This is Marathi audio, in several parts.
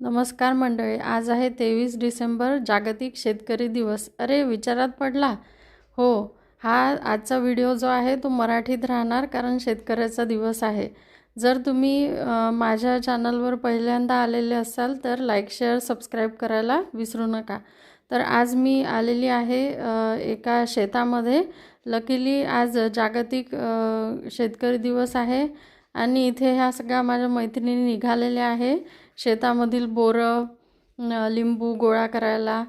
नमस्कार मंडळी, आज आहे 23 डिसेंबर, जागतिक शेतकरी दिवस. अरे विचारात पडला? हो, हा आजचा व्हिडिओ जो आहे तो मराठीत राहणार, कारण शेतकऱ्याचा दिवस आहे. जर तुम्ही माझ्या चॅनलवर पहिल्यांदा आलेले असाल तर लाईक, शेअर, सबस्क्राईब करायला विसरू नका. तर आज मी आलेली आहे एका शेतामध्ये. लकीली आज जागतिक शेतकरी दिवस आहे आणि इथे ह्या सगळ्या माझ्या मैत्रिणी निघालेल्या आहे शेतामधील बोरं, लिंबू गोळा करायला.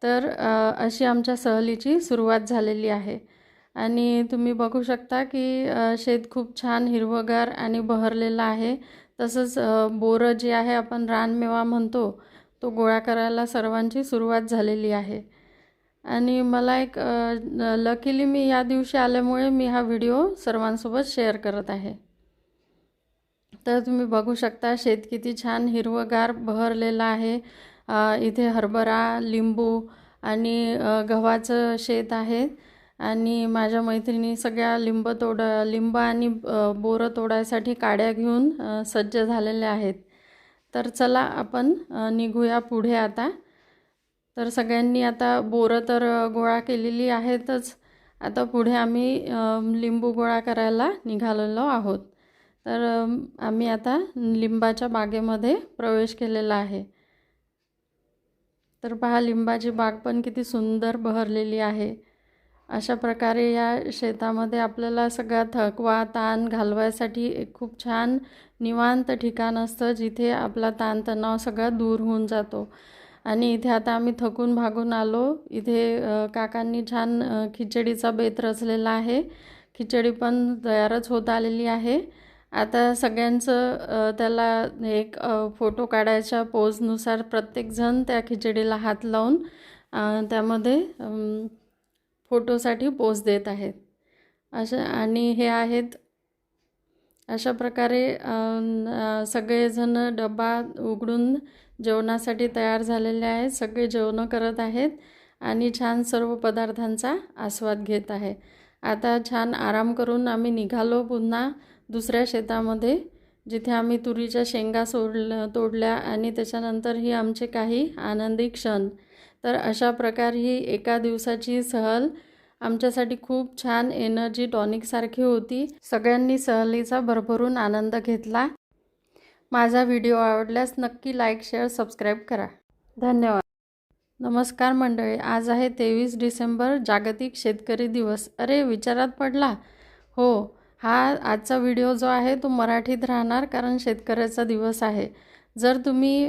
तर अशी आमच्या सहलीची सुरुवात झालेली आहे. आणि तुम्ही बघू शकता की शेत खूप छान हिरवंगार आणि बहरलेलं आहे. तसंच बोरं जे आहे आपण रानमेवा म्हणतो, तो गोळा करायला सर्वांची सुरुवात झालेली आहे. आणि मला एक लकीली मी या दिवशी आल्यामुळे मी हा व्हिडिओ सर्वांसोबत शेअर करत आहे. तर तुम्ही बघू शकता शेत किती छान हिरवंगार बहरलेलं आहे. इथे हरभरा, लिंबू आणि गव्हाचं शेत आहे. आणि माझ्या मैत्रिणी सगळ्या लिंब आणि बोरं तोडायसाठी काड्या घेऊन सज्ज झालेल्या आहेत. तर चला आपण निघूया पुढे आता. तर सगळ्यांनी आता बोरं तर गोळा केलेली आहेतच. आता पुढे आम्ही लिंबू गोळा करायला निघालेलो आहोत. तर आम्ही आता लिंबाच्या बागेमध्ये प्रवेश केलेला आहे. तर पहा, लिंबाची बाग पण किती सुंदर बहरलेली आहे. अशा प्रकारे या शेतामध्ये आपल्याला सगळा थकवा, ताण घालवायसाठी एक खूप छान निवांत ठिकाण असतं, जिथे आपला ताणतणाव सगळा दूर होऊन जातो. आणि इथे आता आम्ही थकून भागून आलो. इथे काकांनी छान खिचडीचा बेत रचलेला आहे. खिचडी पण तयारच होत आलेली आहे. आता सगळ्यांचं त्याला एक फोटो काढायच्या पोजनुसार प्रत्येकजण त्या खिचडीला हात लावून त्यामध्ये फोटोसाठी पोज देत आहेत. आणि हे आहेत अशा प्रकारे सगळेजण डबा उघडून जेवणासाठी तयार झालेले आहेत. सगळे जेवणं करत आहेत आणि छान सर्व पदार्थांचा आस्वाद घेत आहे. आता छान आराम करून आम्ही निघालो पुन्हा दुसऱ्या शेतामध्ये, जिथे आम्ही तुरीच्या शेंगा तोडल्या आणि त्याच्यानंतर ही आमचे काही आनंदी क्षण. तर अशा प्रकारे ही एका दिवसाची सहल आमच्यासाठी खूप छान एनर्जी टॉनिकसारखी होती. सगळ्यांनी सहलीचा भरभरून आनंद घेतला. माझा व्हिडिओ आवडल्यास नक्की लाईक, शेअर, सबस्क्राईब करा. धन्यवाद. नमस्कार मंडळी, आज आहे 23 डिसेंबर, जागतिक शेतकरी दिवस. अरे विचारात पडला? हो, हा आजचा व्हिडिओ जो आहे तो मराठीत राहणार, कारण शेतकऱ्याचा दिवस आहे. जर तुम्ही